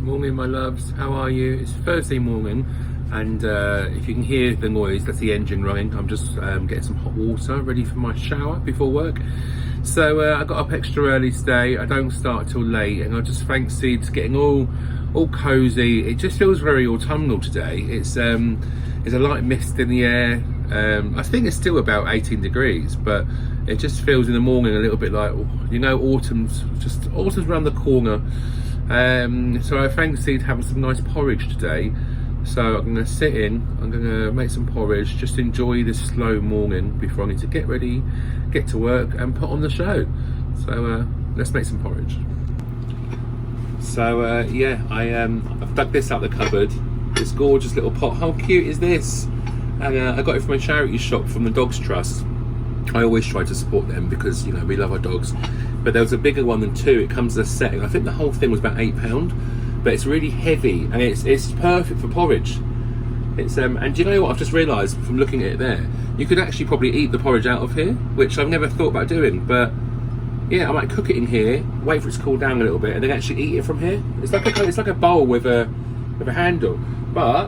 Morning, my loves. How are you? It's Thursday morning, and if you can hear the noise, that's the engine running. I'm just getting some hot water ready for my shower before work. So I got up extra early today. I don't start till late, and I just fancied getting all cozy. It just feels very autumnal today. It's a light mist in the air. I think it's still about 18 degrees, but it just feels in the morning a little bit like, you know, autumn's around the corner. So I fancied having some nice porridge today. So I'm going to sit in, I'm going to make some porridge, just enjoy this slow morning before I need to get ready, get to work and put on the show. So let's make some porridge. So yeah, I've dug this out the cupboard, this gorgeous little pot. How cute is this? And I got it from a charity shop from the Dogs Trust. I always try to support them because, you know, we love our dogs. But there was a bigger one than two. It comes as a set. I think the whole thing was about £8, but it's really heavy and it's perfect for porridge. It's and do you know what I've just realised from looking at it there? You could actually probably eat the porridge out of here, which I've never thought about doing. But yeah, I might cook it in here, wait for it to cool down a little bit, and then actually eat it from here. It's like a bowl with a handle. But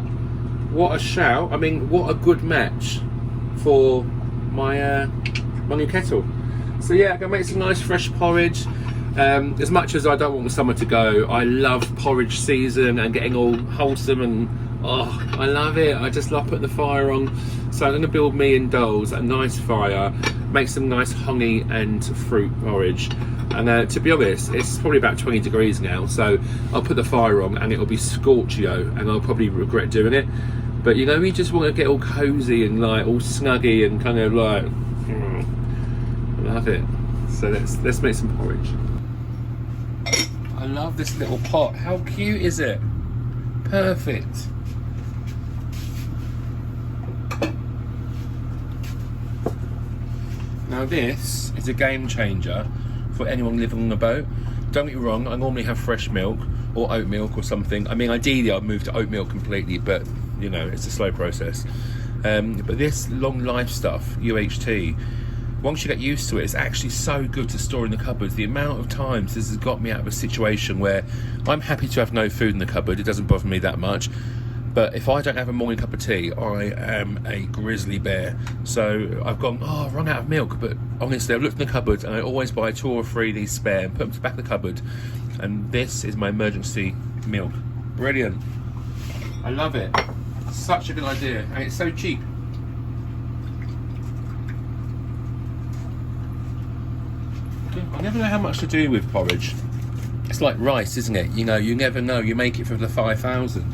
what a shout! I mean, what a good match for my my new kettle. So yeah, I'm gonna make some nice fresh porridge. As much as I don't want the summer to go, I love porridge season and getting all wholesome, and I love it. I just love putting the fire on. So I'm gonna build me and Dole's a nice fire, make some nice honey and fruit porridge. And to be honest, it's probably about 20 degrees now, so I'll put the fire on and it'll be scorchio, and I'll probably regret doing it. But you know, you just want to get all cozy and like all snuggy and kind of like, I love it. So let's make some porridge. I love this little pot. How cute is it? Perfect. Now this is a game changer for anyone living on a boat. Don't get me wrong, I normally have fresh milk or oat milk or something. I mean, ideally I'd move to oat milk completely, but you know, it's a slow process. But this long life stuff, UHT, once you get used to it, it's actually so good to store in the cupboard. The amount of times this has got me out of a situation where I'm happy to have no food in the cupboard, it doesn't bother me that much. But if I don't have a morning cup of tea, I am a grizzly bear. So I've gone, I've run out of milk. But honestly, I've looked in the cupboard and I always buy 2 or 3 of these spare and put them to the back of the cupboard. And this is my emergency milk. Brilliant. I love it. Such a good idea. And it's so cheap. I never know how much to do with porridge. It's like rice, isn't it? You know, you never know. You make it for the 5,000.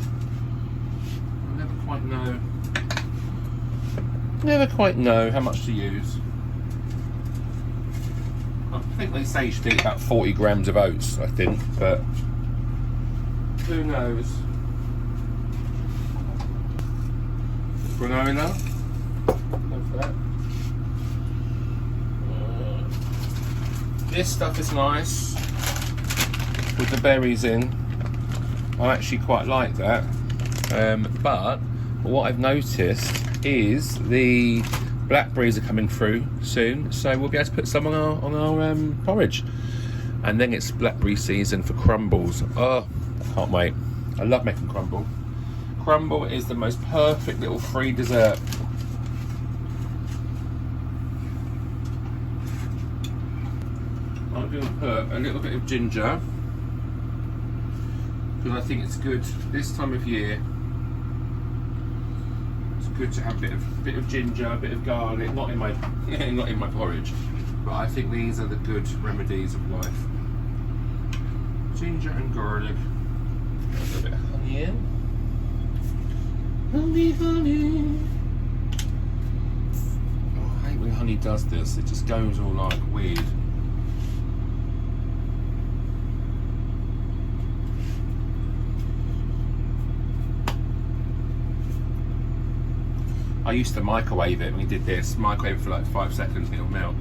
Never quite know how much to use. I think they say you should eat about 40 grams of oats, I think, but who knows? Granola. Go for that. This stuff is nice with the berries in. I actually quite like that. But what I've noticed is the blackberries are coming through soon, so we'll be able to put some on our porridge. And then it's blackberry season for crumbles. Oh, I can't wait. I love making crumble. Crumble is the most perfect little free dessert. I'm going to put a little bit of ginger because I think it's good this time of year. It's good to have a bit of ginger, a bit of garlic. Not in my porridge, but I think these are the good remedies of life. Ginger and garlic. A little bit of honey in. Honey, honey. Oh, I hate when honey does this. It just goes all like weird. I used to microwave it when we did this. Microwave it for like 5 seconds and it'll melt.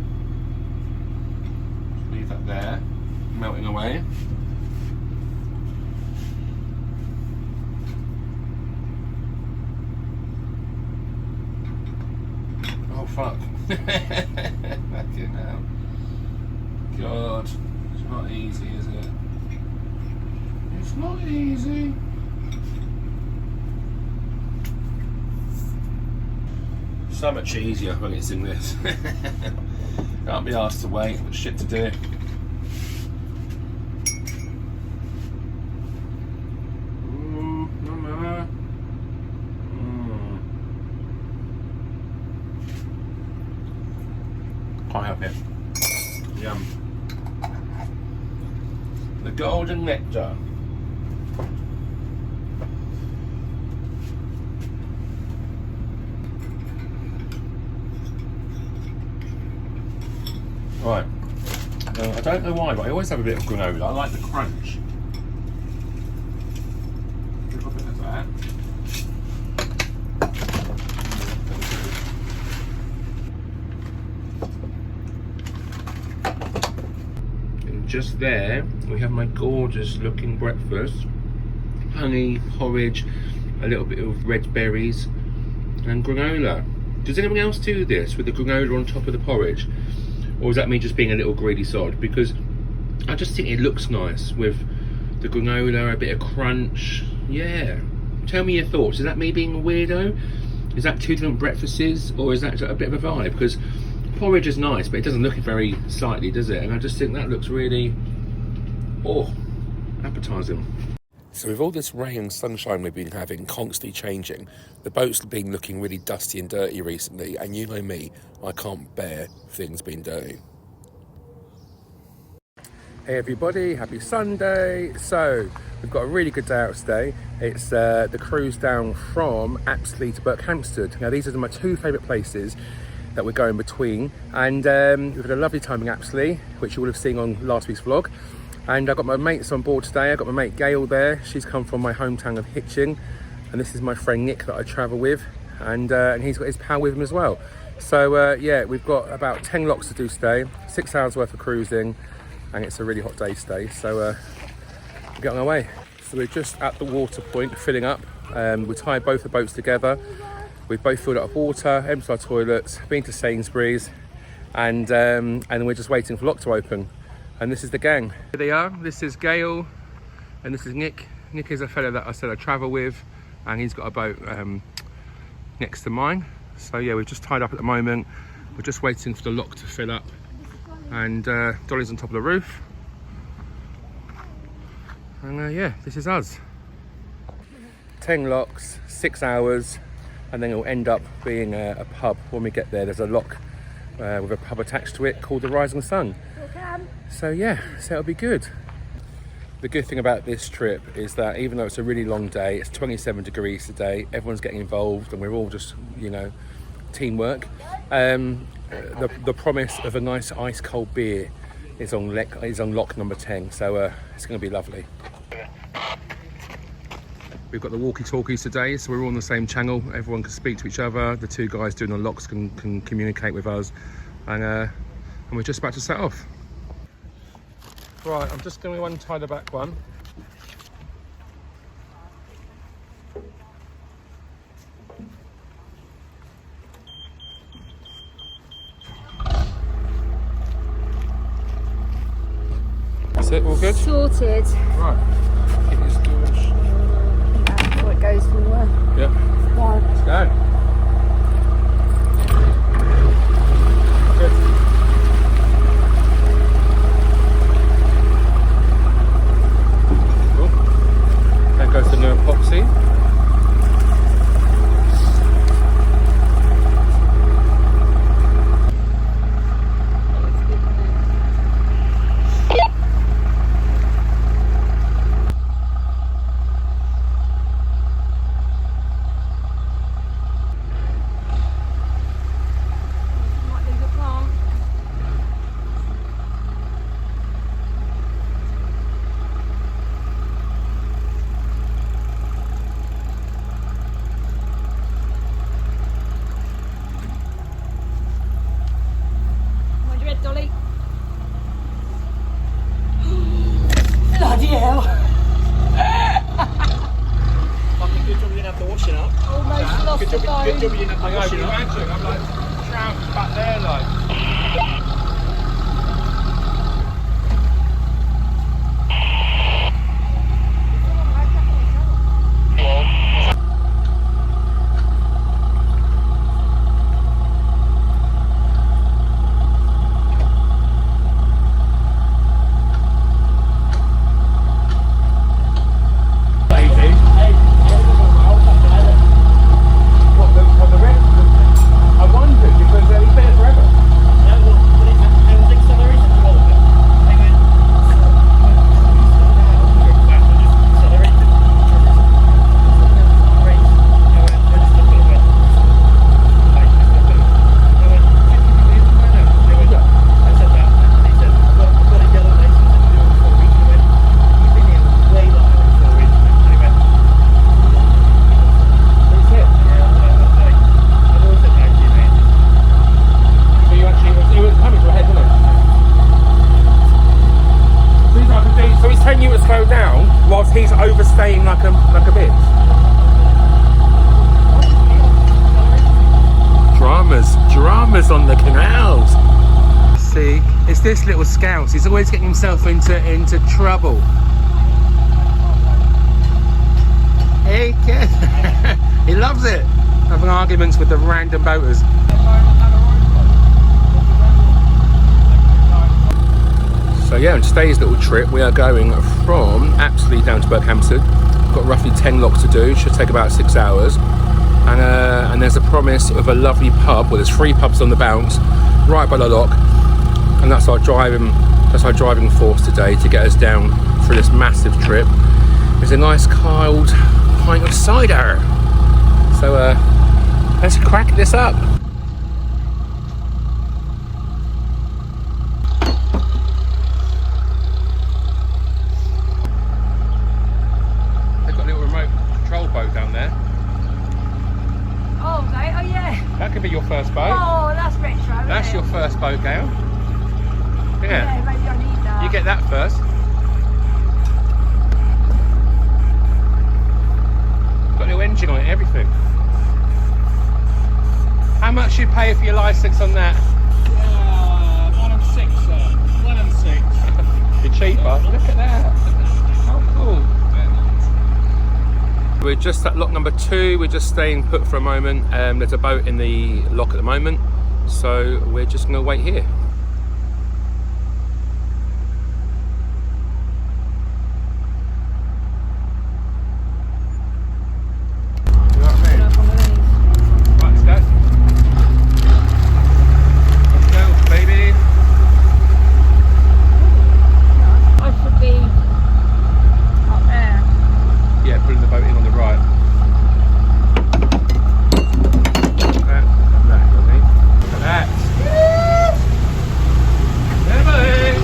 Just leave that there, melting away. Oh fuck. Fucking hell. God. It's not easy, is it? It's It's not easy. So much easier when it's in this. Can't be asked to wait, got shit to do. Can't help it. Yum. The golden nectar. Right. I don't know why, but I always have a bit of granola. I like the crunch. A little bit of that. And just there, we have my gorgeous looking breakfast. Honey, porridge, a little bit of red berries, and granola. Does anyone else do this with the granola on top of the porridge? Or is that me just being a little greedy sod? Because I just think it looks nice with the granola, a bit of crunch. Yeah. Tell me your thoughts. Is that me being a weirdo? Is that two different breakfasts? Or is that a bit of a vibe? Because porridge is nice, but it doesn't look very sightly, does it? And I just think that looks really, appetising. So with all this rain and sunshine we've been having, constantly changing, the boat's been looking really dusty and dirty recently, and you know me, I can't bear things being dirty. Hey everybody, happy Sunday. So, we've got a really good day out today. It's the cruise down from Apsley to Berkhamsted. Now these are my two favourite places that we're going between, and we've had a lovely time in Apsley, which you will have seen on last week's vlog. And I've got my mates on board today. I've got my mate Gail there. She's come from my hometown of Hitchin. And this is my friend Nick that I travel with. And he's got his pal with him as well. So yeah, we've got about 10 locks to do today. 6 hours worth of cruising. And it's a really hot day today. So we're getting on our way. So we're just at the water point filling up. We tied both the boats together. We've both filled up water, emptied our toilets, been to Sainsbury's. And we're just waiting for lock to open. And this is the gang. Here they are. This is Gail and this is Nick. Nick is a fellow that I said I travel with, and he's got a boat next to mine. So yeah, we've just tied up at the moment. We're just waiting for the lock to fill up, and Dolly's on top of the roof. And yeah, this is us. 10 locks, 6 hours, and then it'll end up being a pub when we get there. There's a lock with a pub attached to it called the Rising Sun. So yeah, so it'll be good. The good thing about this trip is that even though it's a really long day, it's 27 degrees today, everyone's getting involved and we're all just, you know, teamwork. The promise of a nice ice cold beer is on lock number 10, so it's going to be lovely. We've got the walkie-talkies today, so we're all on the same channel. Everyone can speak to each other. The two guys doing the locks can communicate with us, and we're just about to set off. Right, I'm just going to untie the back one. That's it, all good? Sorted. Right, keep this good. Yeah, before it goes from there. Yep. Right. Let's go. Good. Goes the new epoxy. overstaying like a bitch. Dramas on the canals. See, it's this little scout. He's always getting himself into trouble. Hey kid, he loves it. Having arguments with the random boaters. So yeah, on today's little trip, we are going from Apsley down to Berkhamsted. We've got roughly 10 locks to do. Should take about 6 hours. And there's a promise of a lovely pub. Well, there's 3 pubs on the bounce, right by the lock, and that's our driving force today to get us down for this massive trip. There's a nice cold pint of cider. So let's crack this up. They've got a little remote control boat down there. Oh, okay. Oh, yeah. That could be your first boat. Oh, that's retro. That's your first boat, Gail. Yeah. Yeah, maybe I need that. You get that first. Got a little engine on it, everything. How much you pay for your license on that? 1 and 6, sir. 1 and 6. You're cheaper. Look at that. How cool. We're just at lock number 2. We're just staying put for a moment. There's a boat in the lock at the moment, so we're just going to wait here. You know what I mean? Right, let's go. Let's go, baby. I should be up there. Yeah, putting the boat in on the right. Look at that, Ronnie. Look at that. Emily!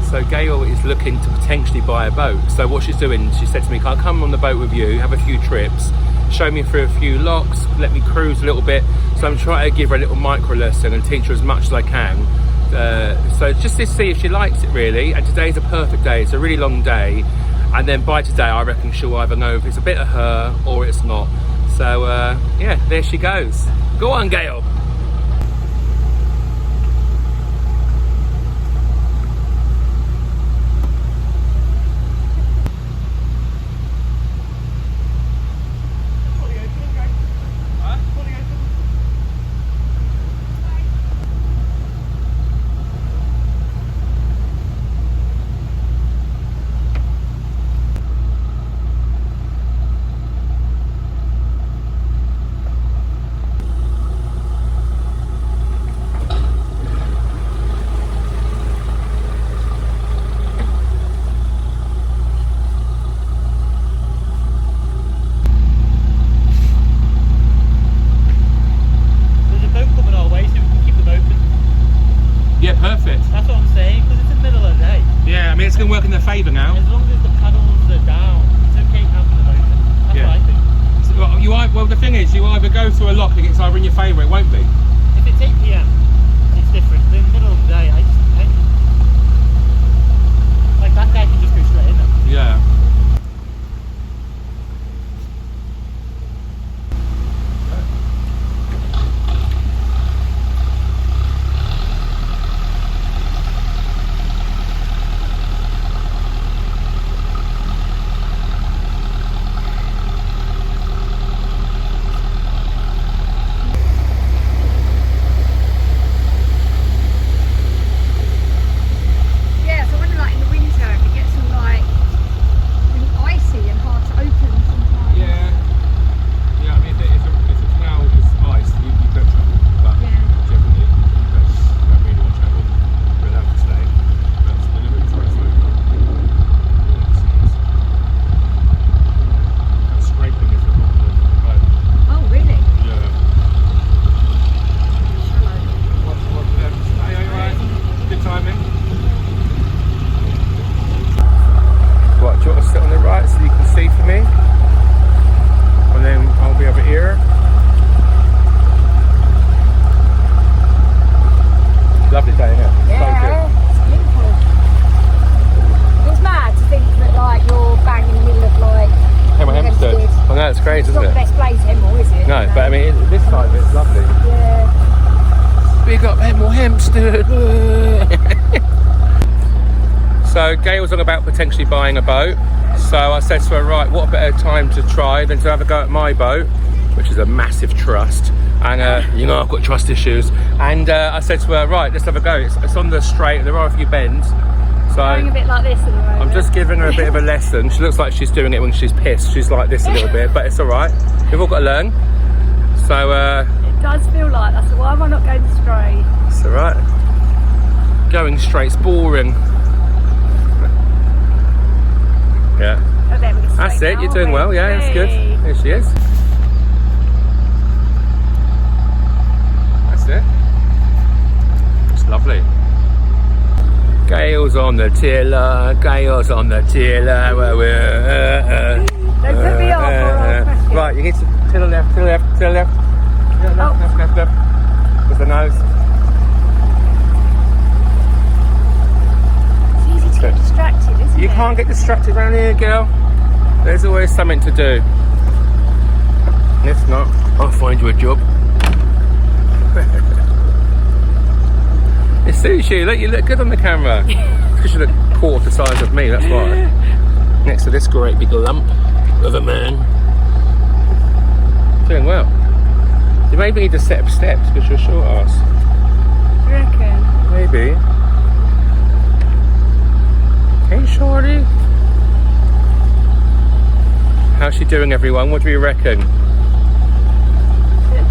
So Gail is looking to potentially buy a boat. So what she's doing, she said to me, "I'll come on the boat with you, have a few trips, show me through a few locks, let me cruise a little bit." So I'm trying to give her a little micro lesson and teach her as much as I can. So just to see if she likes it really. And today's a perfect day. It's a really long day. And then by today, I reckon she'll either know if it's a bit of her or it's not. So yeah, there she goes. Go on, Gail. Yeah, perfect. That's what I'm saying, because it's in the middle of the day. Yeah, I mean, it's going to work in their favour now. As long as the paddles are down, it's okay having them open. That's Yeah. what I think. Well, the thing is, you either go through a lock and it's either in your favour, it won't be. If it's 8 PM, it's different. But in the middle of the day, I like that guy can just go straight in there. Yeah. big up Hemel Hempstead. So Gail's on about potentially buying a boat. So I said to her, right, what a better time to try than to have a go at my boat, which is a massive trust. And you know I've got trust issues. And I said to her, right, let's have a go. It's on the straight, there are a few bends. So Going a bit like this at the moment. I'm just giving her a bit of a lesson. She looks like she's doing it when she's pissed. She's like this a little bit, but it's all right. We've all got to learn. So it does feel like that's why am I not going straight? it's all right. Going straight's boring. Yeah. Oh, there we go. That's Straight it. now, You're doing aren't well. we? Yeah, that's good. Hey. There she is. That's it. It's lovely. Gail's on the tiller. Gail's on the tiller. Don't put me off or I'll crash it. Right, you need to till the left, till the left, till the left. Yeah, left, left, left, left. With the nose. It's easy to get distracted, isn't it? You can't get distracted around here, girl. There's always something to do. If not, I'll find you a job. It suits you. Look, you look good on the camera. Because you look quarter the size of me, that's why. Next to this great big lump of a man. Doing well. You maybe need to set up steps because you're a short ass. Do you reckon? Maybe. Hey, shorty. How's she doing, everyone? What do you reckon?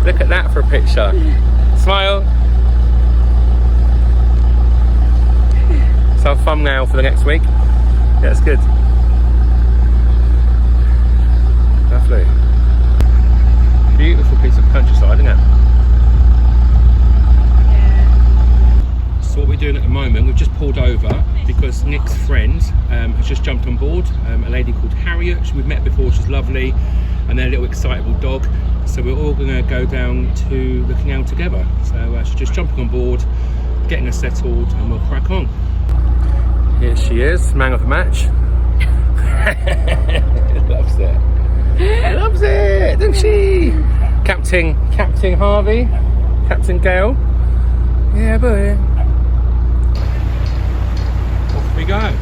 Look at that for a picture. Smile. It's our thumbnail for the next week. Yeah, that's good. Lovely. Beautiful piece of countryside, isn't it? Yeah. So what we're doing at the moment, we've just pulled over because Nick's friend has just jumped on board, a lady called Harriet. We've met before, she's lovely, and their little excitable dog. So we're all going to go down to the canal together. So she's just jumping on board, getting us settled, and we'll crack on. Here she is, man of the match. Loves it. Loves it, doesn't she? Captain Harvey, Captain Gale. Yeah, boy. Off we go.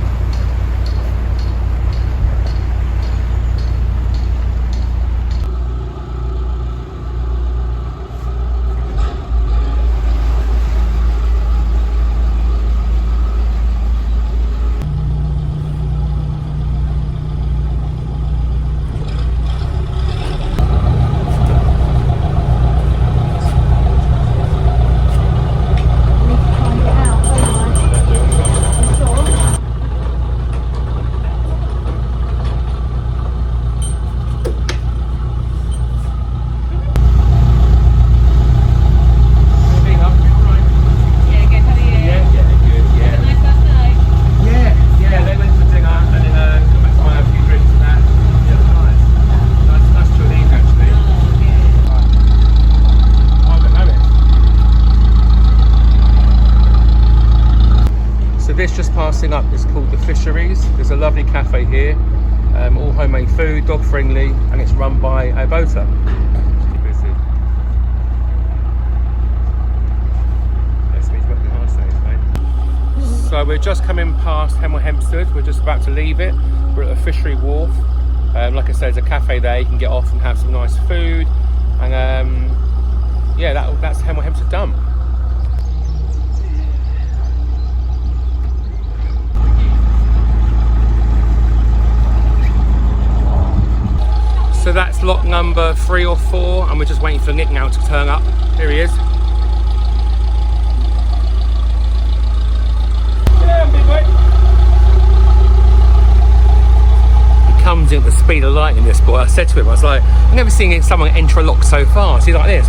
Passing up is called the Fisheries. There's a lovely cafe here, all homemade food, dog friendly, and it's run by a boater. Keep busy. Yes, he's working hard today, mate. So we're just coming past Hemel Hempstead. We're just about to leave it. We're at a fishery wharf. Like I said, there's a cafe there. You can get off and have some nice food, and yeah, that's Hemel Hempstead done. So that's lock number 3 or 4, and we're just waiting for Nick now to turn up. Here he is. Yeah, big boy. He comes in at the speed of light in this boy. I said to him, I was like, I've never seen someone enter a lock so fast. He's like this.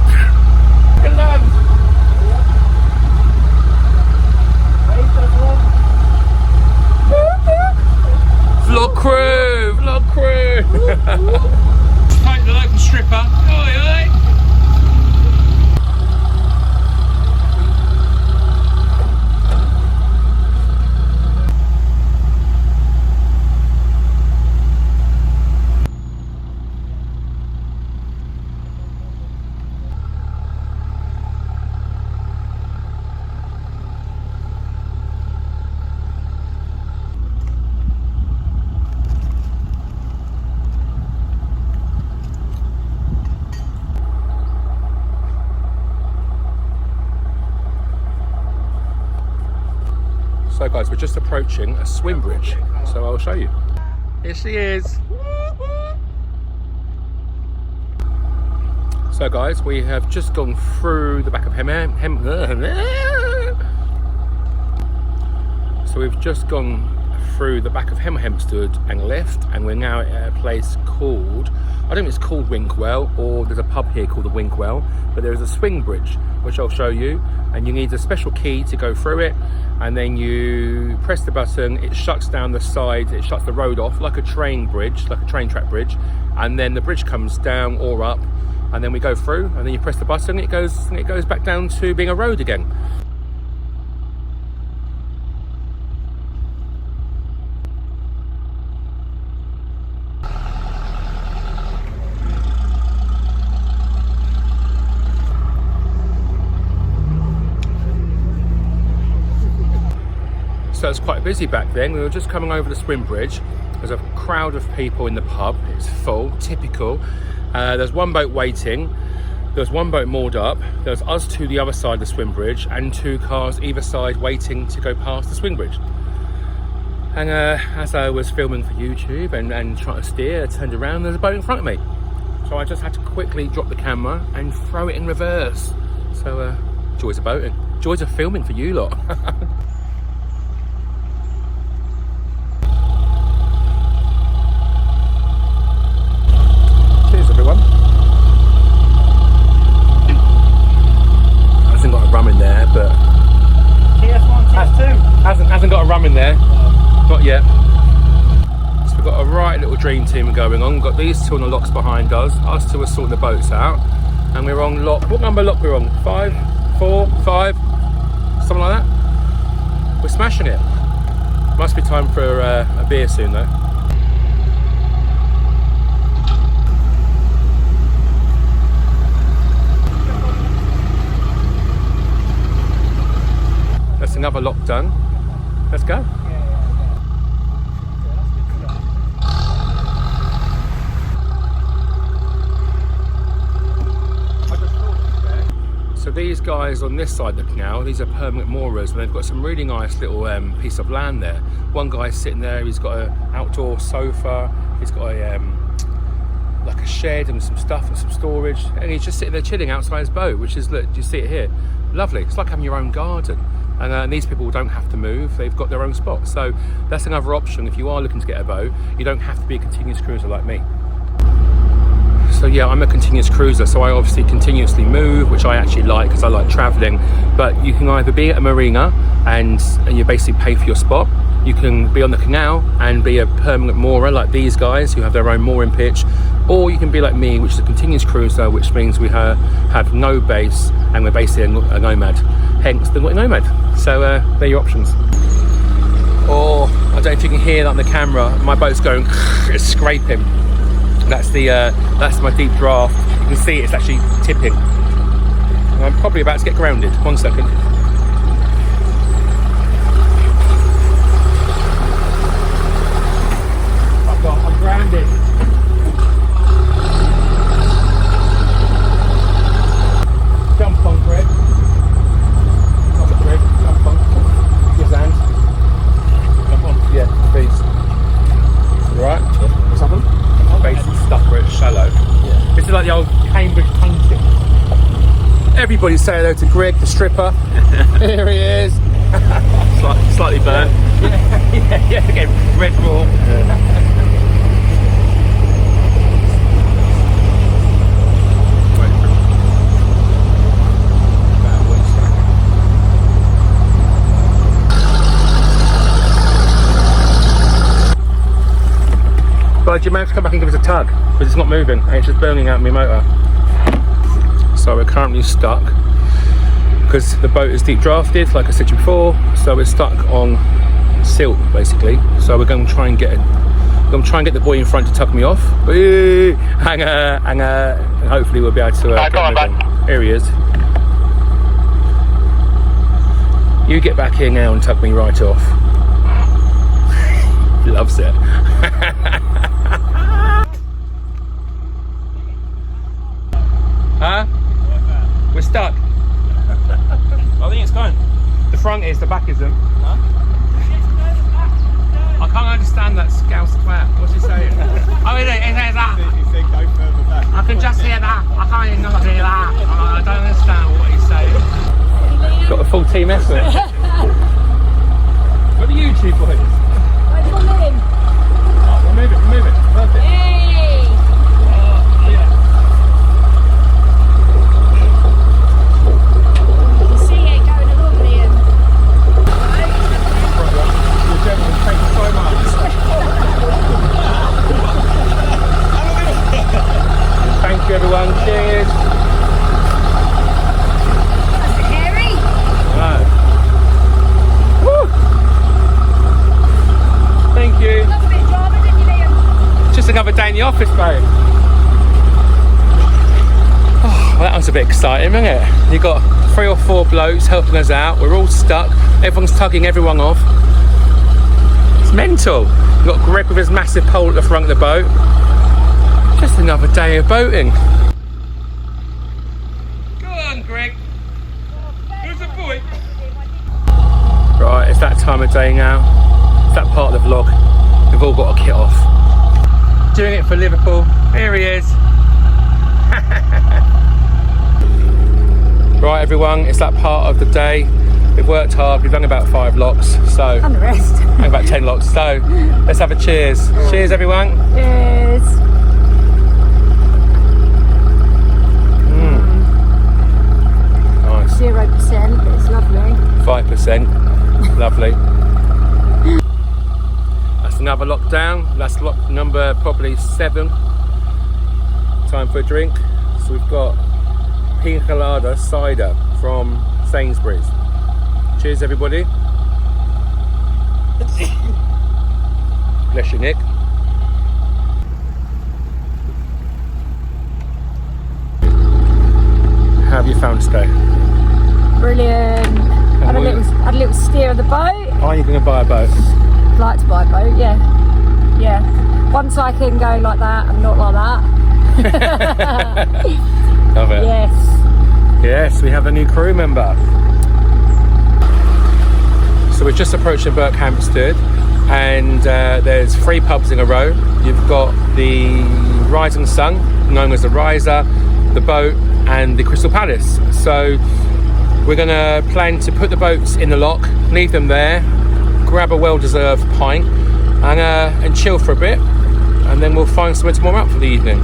Vlog crew! Vlog crew! The local stripper. Oi, oi. So guys, we're just approaching a swim bridge, so I'll show you. Here she is. So guys, we have just gone through the back of So we've just gone through the back of Berkhamsted and left, and we're now at a place called, I don't know if it's called Winkwell, or there's a pub here called the Winkwell, but there is a swing bridge which I'll show you, and you need a special key to go through it, and then you press the button, it shuts down the side, it shuts the road off like a train bridge, like a train track bridge, and then the bridge comes down or up, and then we go through, and then you press the button, it goes back down to being a road again. So it's quite busy back then. We were just coming over the swim bridge. There's a crowd of people in the pub. It's full, typical. There's one boat waiting. There's one boat moored up. There's us to the other side of the swim bridge and 2 cars either side waiting to go past the swim bridge. And as I was filming for YouTube and trying to steer, I turned around, there's a boat in front of me. So I just had to quickly drop the camera and throw it in reverse. So joys of boating. Joys of filming for you lot. Hasn't got a rum in there, not yet. So we've got a right little dream team going on. We've got these 2 on the locks behind us 2 are sorting the boats out, and we're on lock. What number lock we're on? 5, 4, 5, something like that. We're smashing it. Must be time for a beer soon though. That's another lock done. Let's go. So these guys on this side of the canal, these are permanent moorers, and they've got some really nice little piece of land there. One guy's sitting there, he's got an outdoor sofa, he's got a like a shed and some stuff and some storage, and he's just sitting there chilling outside his boat, which is, look, you see it here, lovely. It's like having your own garden. And these people don't have to move, they've got their own spot. So that's another option. If you are looking to get a boat, you don't have to be a continuous cruiser like me. So yeah, I'm a continuous cruiser, so I obviously continuously move, which I actually like because I like traveling. But you can either be at a marina and you basically pay for your spot. You can be on the canal and be a permanent moorer like these guys who have their own mooring pitch. Or you can be like me, which is a continuous cruiser, which means we have no base and we're basically a nomad. Hence the nomad. So they're your options. Or I don't know if you can hear that on the camera, my boat's going, it's scraping. That's my deep draft. You can see it's actually tipping. And I'm probably about to get grounded. 1 second. I'm grounded. Jump on, Greg. Jump on, Greg. Jump on. Give his hand. Jump on. Yeah, please. You alright? Yeah. What's happened? Basically stuck where it's shallow. Yeah. This is like the old Cambridge painting. Everybody say hello to Greg, the stripper. Here he is. Slightly burnt. Yeah. Again, red raw. Yeah. But you might have to come back and give us a tug because it's not moving and it's just burning out my motor. So we're currently stuck because the boat is deep drafted, like I said to you before. So we're stuck on silt basically. So we're going to try and get the boy in front to tug me off. And hopefully we'll be able to get moving. Here he is. You get back here now and tug me right off. He loves it. Huh? We're stuck. I think it's going. The front is, the back isn't. Huh? I can't understand that scouse twat. What's he saying? Oh, he says that. He said go further back. I can just hear that. I can't even not hear that. I don't understand what he's saying. Got a full team effort. What are you two boys? Where's the lid? Oh, we'll move it. Perfect. Hey! Yeah. You can see it going along, Liam. You gentlemen, thank you so much. Thank you, everyone. Cheers. That's hairy. Right. Woo. Thank you. Love a bit of drama, didn't you, Liam? Just another day in the office, babe. Oh, well, that was a bit exciting, wasn't it? You got 3 or 4 blokes helping us out. We're all stuck. Everyone's tugging everyone off. It's mental. You got Greg with his massive pole at the front of the boat. Just another day of boating. Go on, Greg. Who's the boy? Right, it's that time of day now. It's that part of the vlog. We've all got a kit off. Doing it for Liverpool. Here he is. Right, everyone, it's that part of the day. We've worked hard. We've done about 5 locks, so And the rest. and about 10 locks. So let's have a cheers. Cheers, everyone. Cheers. Nice. 0%, but it's lovely. 5%. Lovely. That's another lockdown. That's lock number probably 7. Time for a drink. So we've got pina colada cider from Sainsbury's. Cheers, everybody. Bless you, Nick. How have you found today? Brilliant. Had a little steer of the boat. Are you going to buy a boat? I'd like to buy a boat, yeah. Yeah. Once I can go like that and not like that. Love it. Yes. Yes, we have a new crew member. So we're just approaching Berkhamsted, and there's 3 pubs in a row. You've got the Rising Sun, known as the Riser, the Boat, and the Crystal Palace. So we're going to plan to put the boats in the lock, leave them there, grab a well-deserved pint, and chill for a bit, and then we'll find somewhere to warm up for the evening.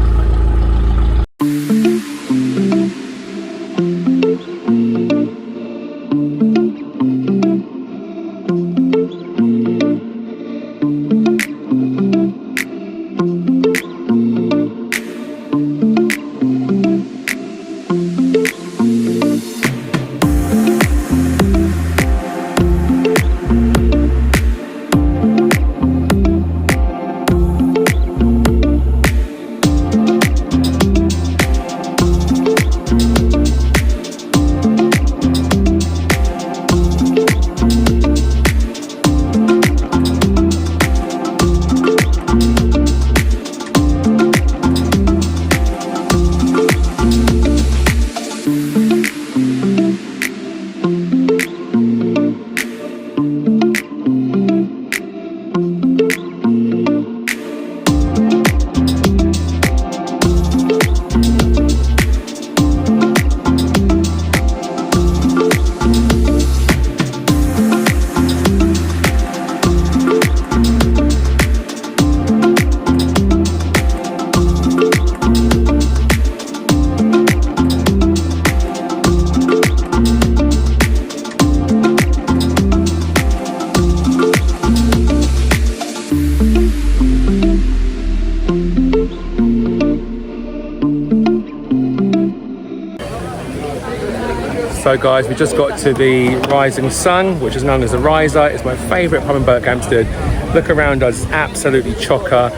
So guys, we just got to the Rising Sun, which is known as the Riser. It's my favourite pub in Berkhamsted. Look around us, absolutely chocker.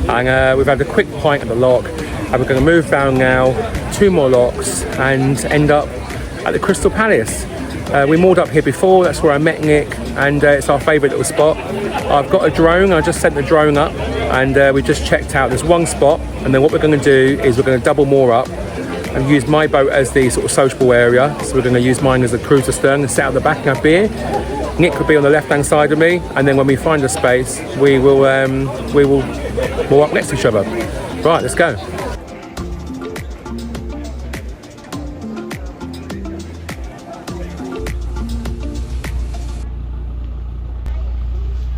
And we've had a quick pint at the lock. And we're going to move down now, 2 more locks, and end up at the Crystal Palace. We moored up here before, that's where I met Nick, and it's our favourite little spot. I've got a drone, I just sent the drone up, and we just checked out. There's 1 spot, and then what we're going to do is we're going to double moor up and use my boat as the sort of sociable area. So we're going to use mine as a cruiser stern and set out the back and have beer. Nick will be on the left-hand side of me, and then when we find a space, we'll walk next to each other. Right, let's go.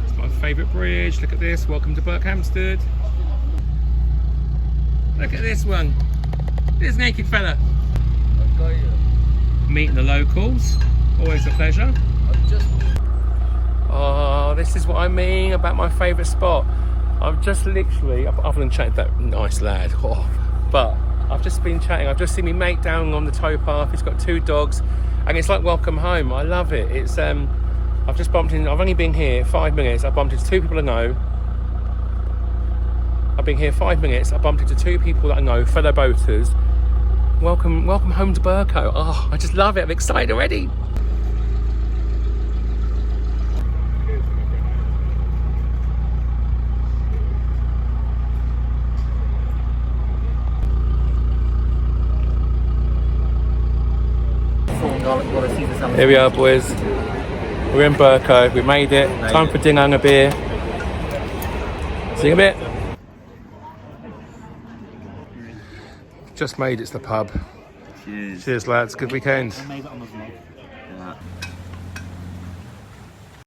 It's my favourite bridge. Look at this. Welcome to Berkhamsted. Look at this one. This naked fella. Meeting the locals. Always a pleasure. Oh, this is what I mean about my favourite spot. I've just literally, other than chatting to that nice lad, but I've just been chatting. I've just seen my mate down on the towpath. He's got 2 dogs, and it's like welcome home. I love it. It's I've just bumped in. I've only been here 5 minutes. I bumped into 2 people I know. I've been here 5 minutes. I bumped into 2 people that I know, fellow boaters. Welcome home to Burko. Oh, I just love it. I'm excited already. Here we are, boys. We're in Burko. We made it. Time for dinner and a beer. See you in a bit. Just made it to the pub. Cheers. Cheers, lads. Good weekend. I made it on the vlog.